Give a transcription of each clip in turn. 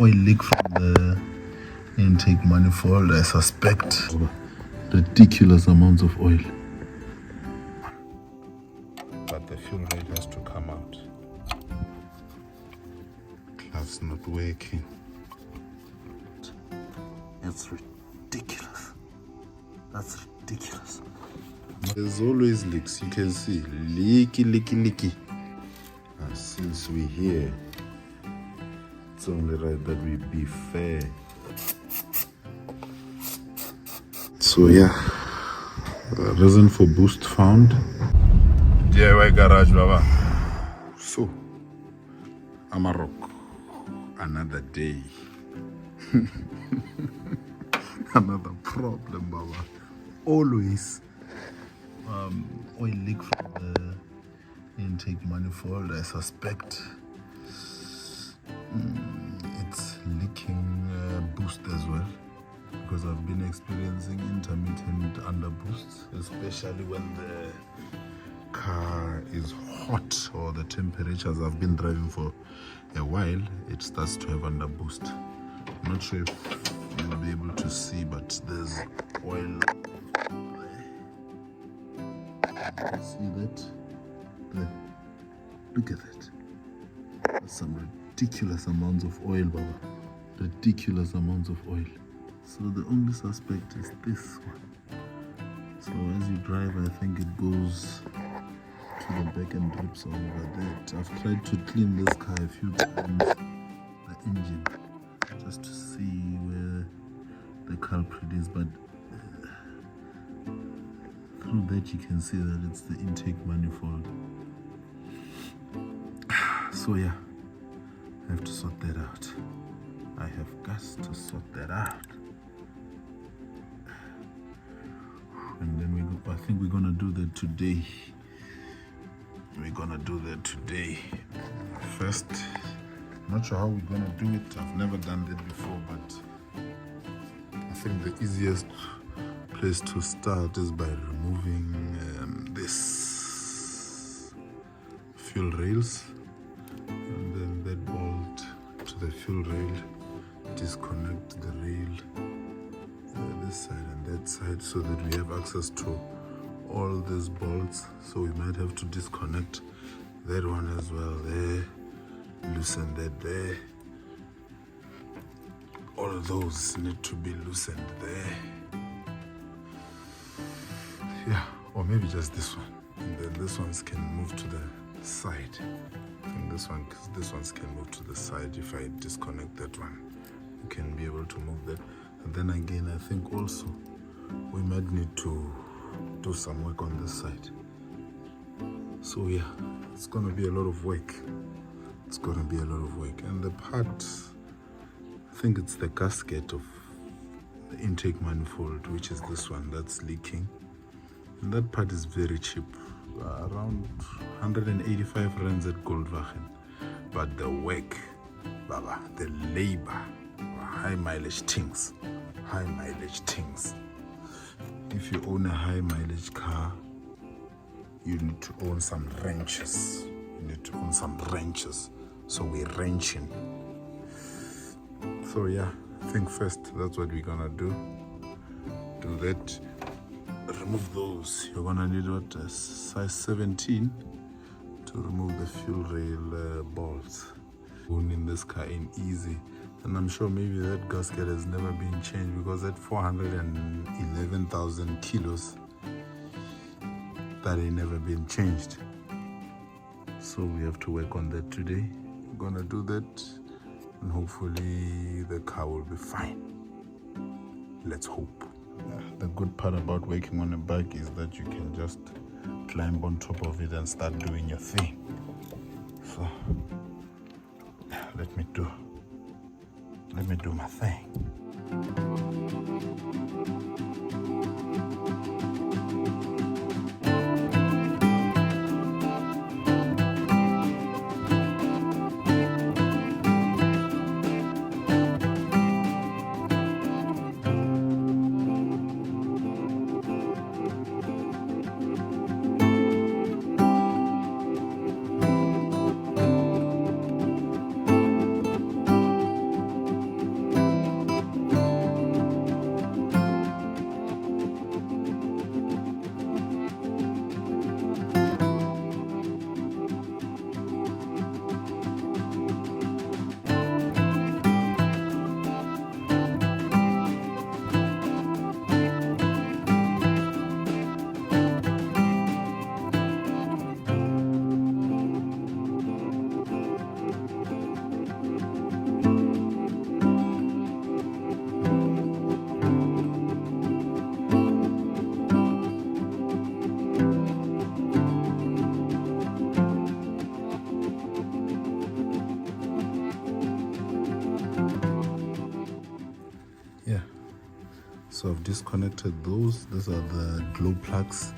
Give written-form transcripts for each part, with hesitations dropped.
oil leak from the intake manifold. I suspect ridiculous amounts of oil, but the fuel rate has to come out. Cloud's not working. It's ridiculous. That's ridiculous. There's always leaks. You can see leaky. Since we're here, it's only right that we be fair. So yeah, reason for boost found. DIY garage, baba. So Amarok, another day. Another problem, baba. Always oil leak from the intake manifold. I suspect it's leaking boost as well, because I've been experiencing intermittent underboosts, especially when the car is hot or the temperatures I've been driving for a while, it starts to have underboost. I'm not sure if you'll be able to see, but there's oil there. See that? There. Look at that. That's some ridiculous amounts of oil, Baba. Ridiculous amounts of oil. So the only suspect is this one. So as you drive, I think it goes to the back and drips all over that. I've tried to clean this car a few times, the engine, just to see where the culprit is, but through that you can see that it's the intake manifold. So yeah, I have to sort that out. I have got to sort that out. And then I think we're gonna do that today. We're gonna do that today. First, I'm not sure how we're gonna do it. I've never done that before, but I think the easiest place to start is by removing this fuel rails, and then that bolt to the fuel rail, disconnect the rail this side and that side, so that we have access to all these bolts. So we might have to disconnect that one as well there, loosen that there. All of those need to be loosened there. Yeah, or maybe just this one, and then this ones can move to the side. I think these ones can move to the side. If I disconnect that one, you can be able to move that. And then again, I think also we might need to do some work on this side. So yeah, it's gonna be a lot of work. It's gonna be a lot of work. And the part, I think it's the gasket of the intake manifold, which is this one that's leaking. And that part is very cheap, around 185 rands at Goldwagen. But the work, baba, the labor, high mileage things. If you own a high mileage car, you need to own some wrenches. So we're wrenching. So yeah, I think first that's what we're gonna do. Do that. Remove those. You're gonna need what, a size 17 to remove the fuel rail bolts. Owning this car in easy. And I'm sure maybe that gasket has never been changed, because at 411,000 kilos, that ain't never been changed. So we have to work on that today. We're gonna do that, and hopefully the car will be fine. Let's hope. The good part about working on a bike is that you can just climb on top of it and start doing your thing. So let me do my thing. So I've disconnected those. These are the glow plugs.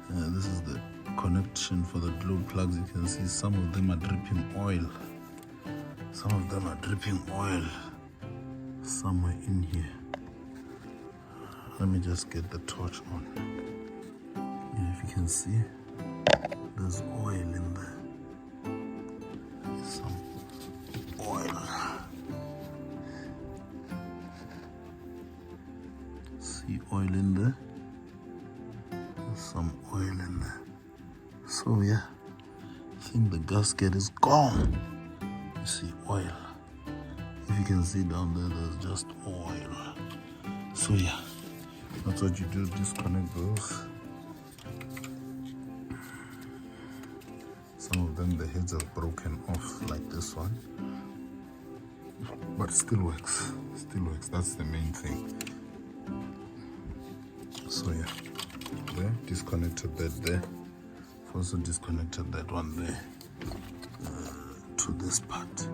This is the connection for the glow plugs. You can see some of them are dripping oil. Some of them are dripping oil somewhere in here. Let me just get the torch on. Yeah, if you can see, there's oil in there. Some oil. See oil in there? There's some oil in there. So yeah, I think the gasket is gone. You see oil. If you can see down there, there's just oil. So yeah, that's what you do, disconnect those. Some of them, the heads are broken off like this one. But it still works, that's the main thing. So yeah, there, disconnected that there. I've also disconnected that one there to this part.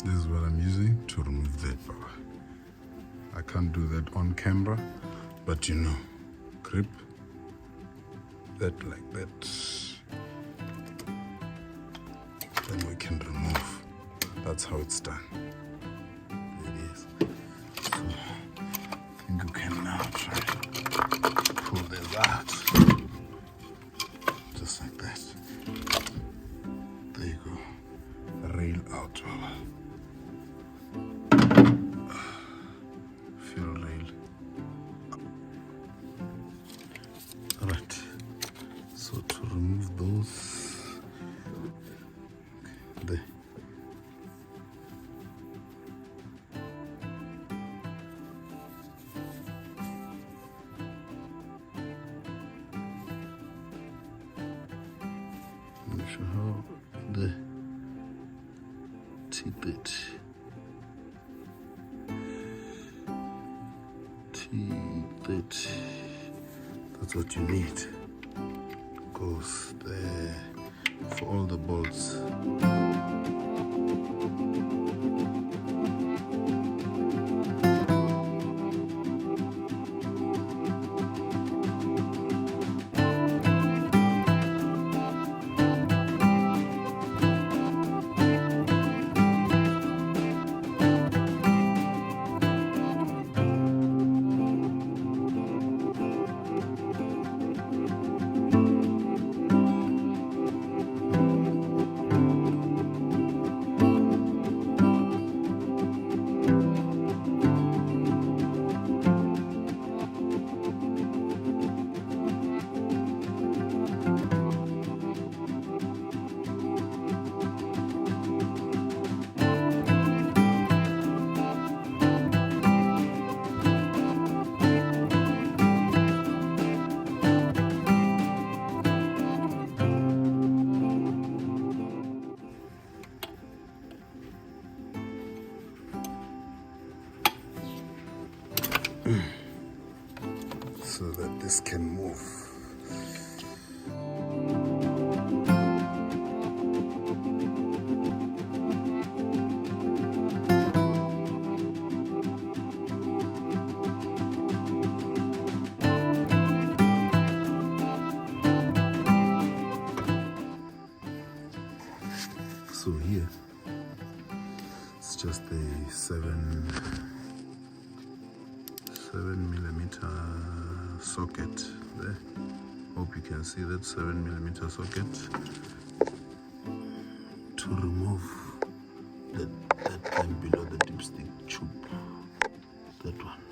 This is what I'm using to remove that power. I can't do that on camera, but you know, grip that like that. Then we can remove. That's how it's done. There it is. So I think you can now try to pull this out. Just like that. There you go. Rail out. Alright, so to remove those, there. I'm not sure how the teeth it. That's what you need. Goes there for all the bolts. So that this can move. So here, it's just a 7mm socket there. Hope you can see that 7mm socket to remove that thing below the dipstick tube. That one.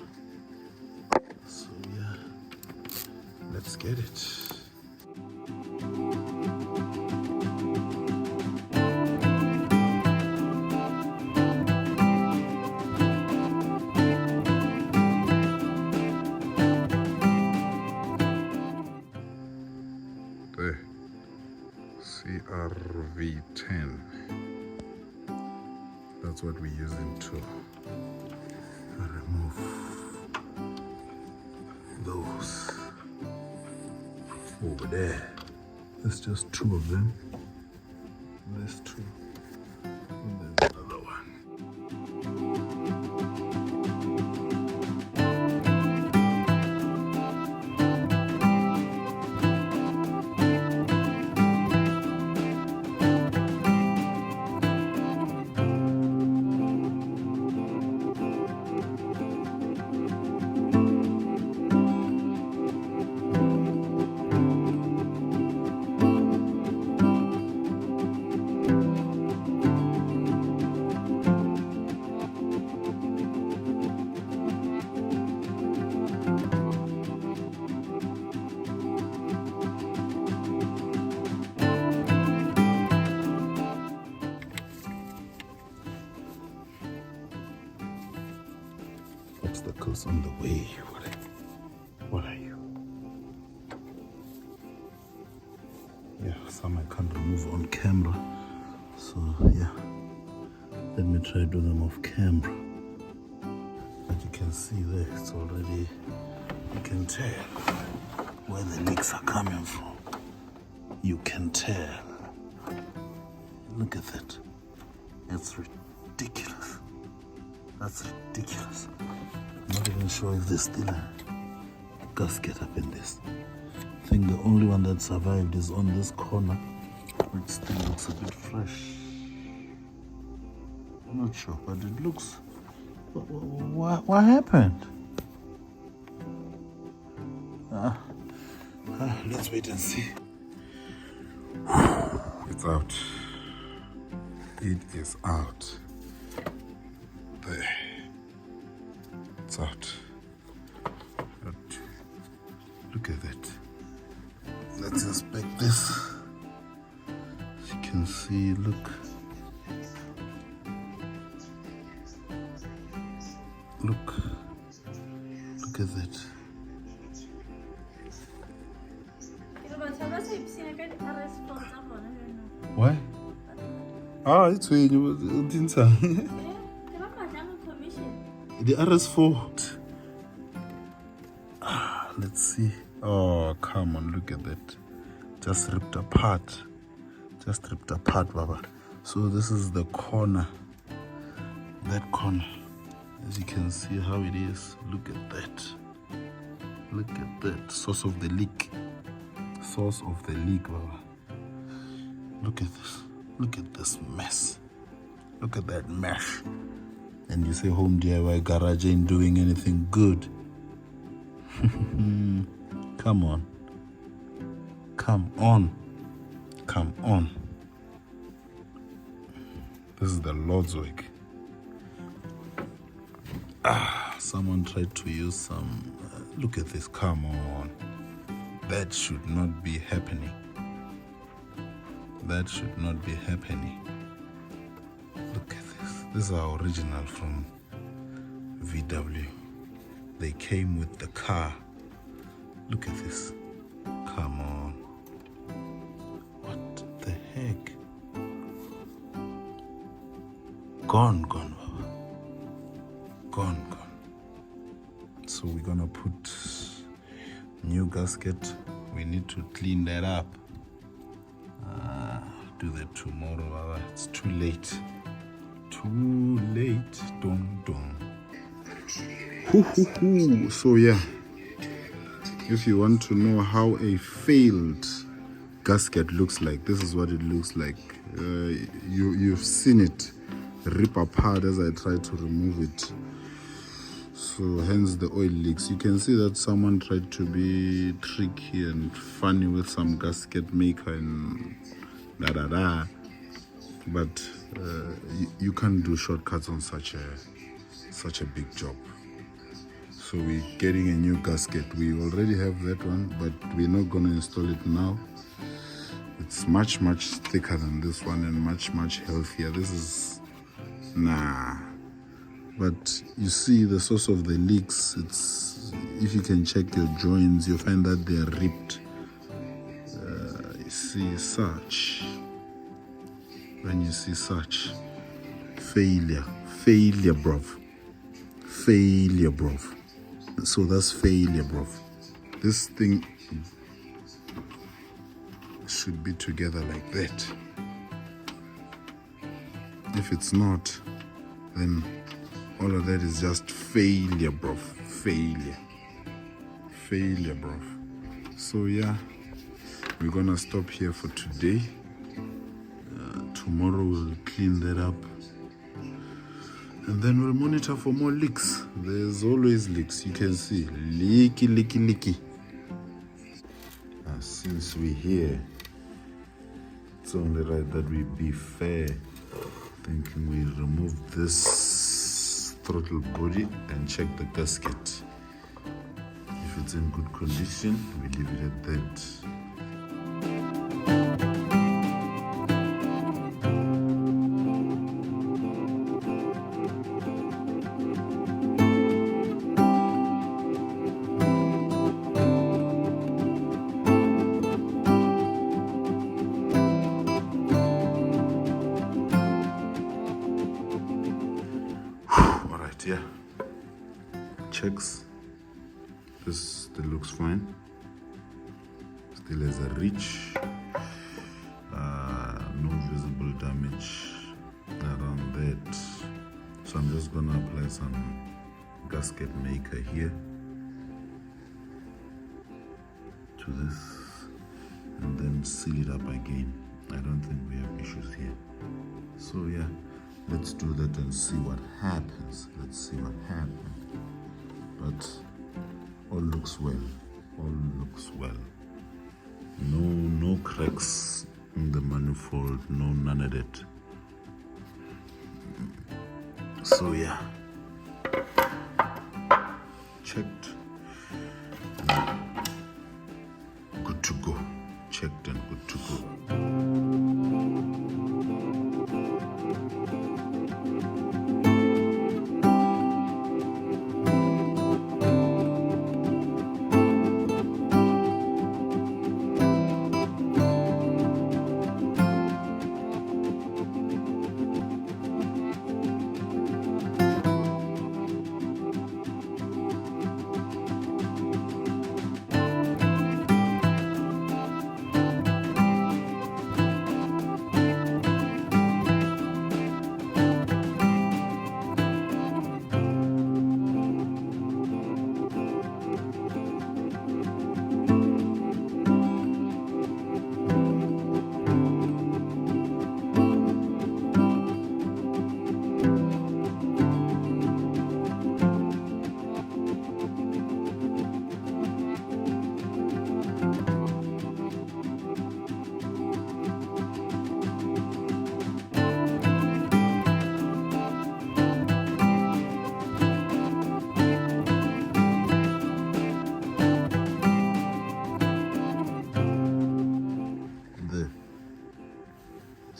So yeah, let's get it. V10. That's what we're using to remove those over there. There's just two of them. There's two. And there's another one. Obstacles on the way. What are you? Yeah, some I can't remove on camera. So yeah, let me try do them off camera. But you can see there, it's already, you can tell where the leaks are coming from. You can tell. Look at that. It's ridiculous. That's ridiculous. I'm not even sure if there's still a gasket up in this. I think the only one that survived is on this corner, which still looks a bit fresh. I'm not sure, but it looks... What happened? Let's wait and see. It's out. It is out. There. It's out. But look at that. Let's inspect this. As you can see, look. Look at that. Why? It's when you didn't say. The RS4. Let's see. Oh, come on, look at that. Just ripped apart. Just ripped apart, Baba. So this is the corner. That corner. As you can see how it is. Look at that. Look at that. Source of the leak. Source of the leak, Baba. Look at this. Look at this mess. Look at that mesh. And you say Home DIY Garage ain't doing anything good. Come on. Come on. Come on. This is the Lord's work. Someone tried to use some... look at this. Come on. That should not be happening. That should not be happening. Look at this. This is our original from VW. They came with the car. Look at this. Come on. What the heck? Gone, Baba. Gone. So we're gonna put new gasket. We need to clean that up. Do that tomorrow, Baba. It's too late. Too late. Dong. So yeah, if you want to know how a failed gasket looks like, this is what it looks like. You've seen it rip apart as I try to remove it. So hence the oil leaks. You can see that someone tried to be tricky and funny with some gasket maker and but you can't do shortcuts on such a big job. So we're getting a new gasket. We already have that one, but we're not going to install it now. It's much thicker than this one and much healthier. This is but you see the source of the leaks. It's, if you can check your joints, you'll find that they're ripped. You see such. when you see such failure, bruv. Failure, bruv. So that's failure, bruv. This thing should be together like that. If it's not, then all of that is just failure, bruv. Failure, bruv. So yeah, we're gonna stop here for today. Tomorrow we'll clean that up, and then we'll monitor for more leaks. There's always leaks. You can see leaky. Since we're here, it's only right that we be fair. Thinking we remove this throttle body and check the gasket. If it's in good condition, we leave it at that. Yeah, checks. This still looks fine. Still has a reach. No visible damage around that. So I'm just gonna apply some gasket maker here to this, and then seal it up again. I don't think we have issues here. So yeah, let's do that and see what happens. But all looks well. No cracks in the manifold, none of that. So yeah, checked, good to go. Checked and good to go.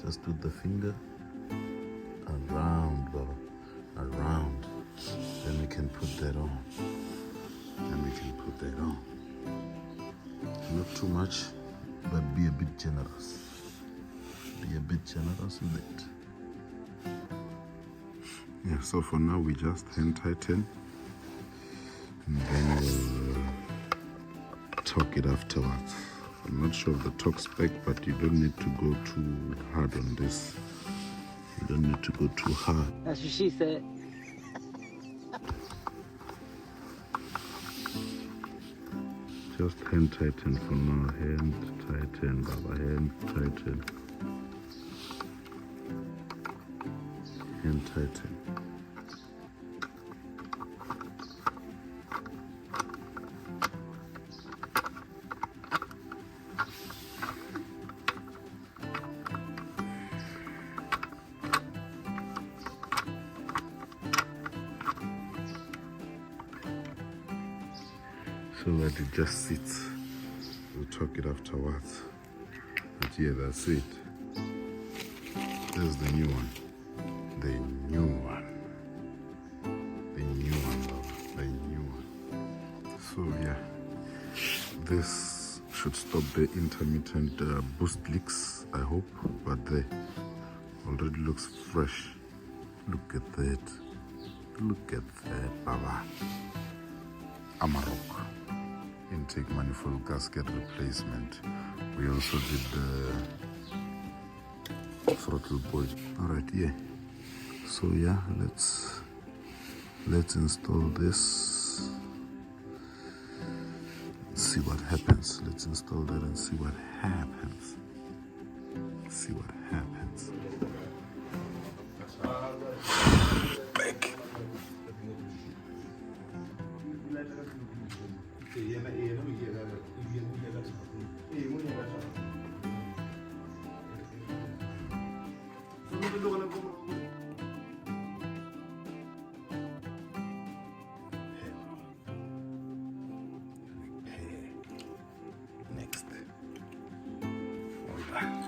Just with the finger around, Baba, around. Then we can put that on. Not too much, but be a bit generous. With it. Yeah, so for now we just hand tighten, and then we'll torque it afterwards. I'm not sure of the torque spec, but you don't need to go too hard on this. You don't need to go too hard. That's what she said. Just hand tighten for now. Hand tighten, Baba. Hand tighten. Hand tighten. So that it just sits. We'll talk it afterwards. But yeah, that's it. There's the new one. So yeah, this should stop the intermittent boost leaks, I hope. But already looks fresh. Look at that. Look at that, Baba. Amarok intake manifold gasket replacement. We also did the throttle body. Alright, yeah. So yeah, let's install this. See what happens. Let's install that and see what happens. See what happens. Back. Next. All right.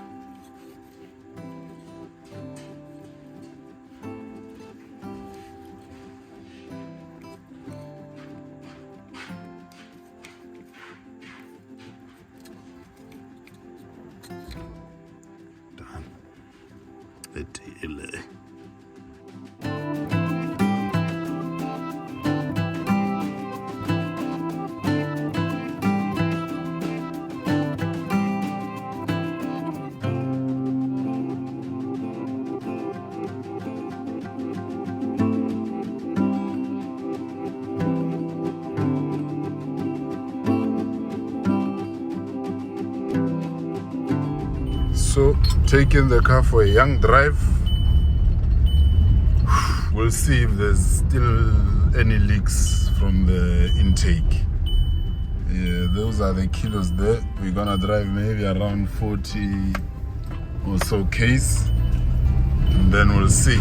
Done. VW. So, taking the car for a young drive. We'll see if there's still any leaks from the intake. Yeah, those are the kilos there. We're gonna drive maybe around 40 or so Ks, and then we'll see.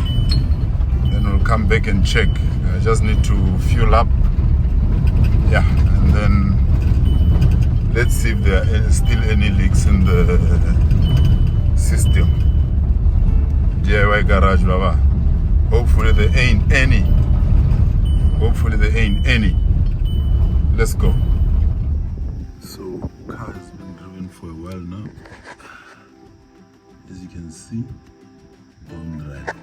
Then we'll come back and check. I just need to fuel up. Yeah, and then let's see if there are still any leaks in the system. DIY garage, Baba. Hopefully there ain't any. Hopefully there ain't any. Let's go. So, car has been driven for a while now. As you can see, bone dry.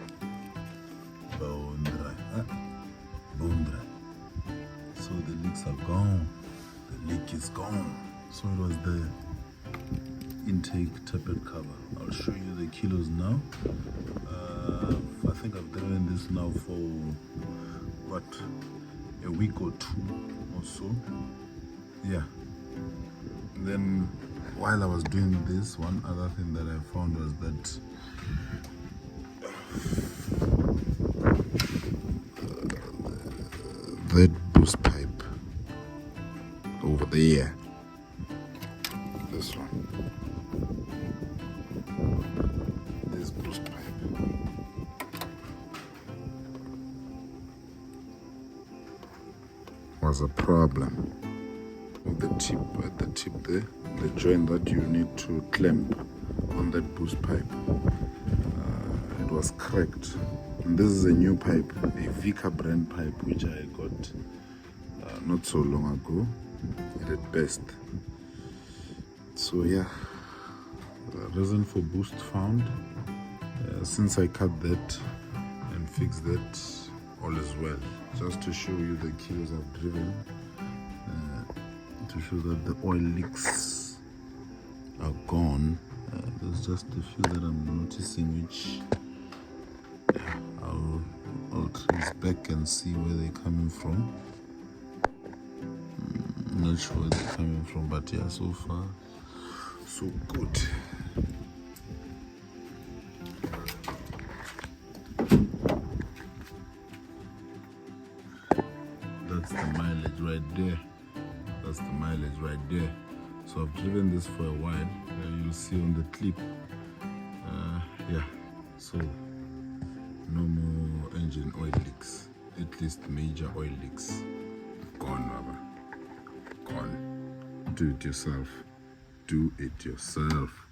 Bone dry. Huh? Bone dry. So the leaks are gone. The leak is gone. So it was the intake tapered cover. I'll show you the kilos now. I think I've driven this now for what, a week or two or so. Yeah. And then while I was doing this, one other thing that I found was that that boost pipe over there. This one. This boost pipe was a problem with the tip, at the tip there, the joint that you need to clamp on that boost pipe. It was cracked. And this is a new pipe, a VW brand pipe, which I got not so long ago at best. So yeah, the reason for boost found. Since I cut that and fixed that, all is well. Just to show you the kilos I've driven, to show that the oil leaks are gone. There's just a few that I'm noticing, which I'll trace back and see where they're coming from. I'm not sure where they're coming from, but yeah, so far so good. That's the mileage right there. That's the mileage right there. So I've driven this for a while. You'll see on the clip. Yeah, so no more engine oil leaks. At least major oil leaks. Gone, Baba. Gone. Do it yourself. Do it yourself.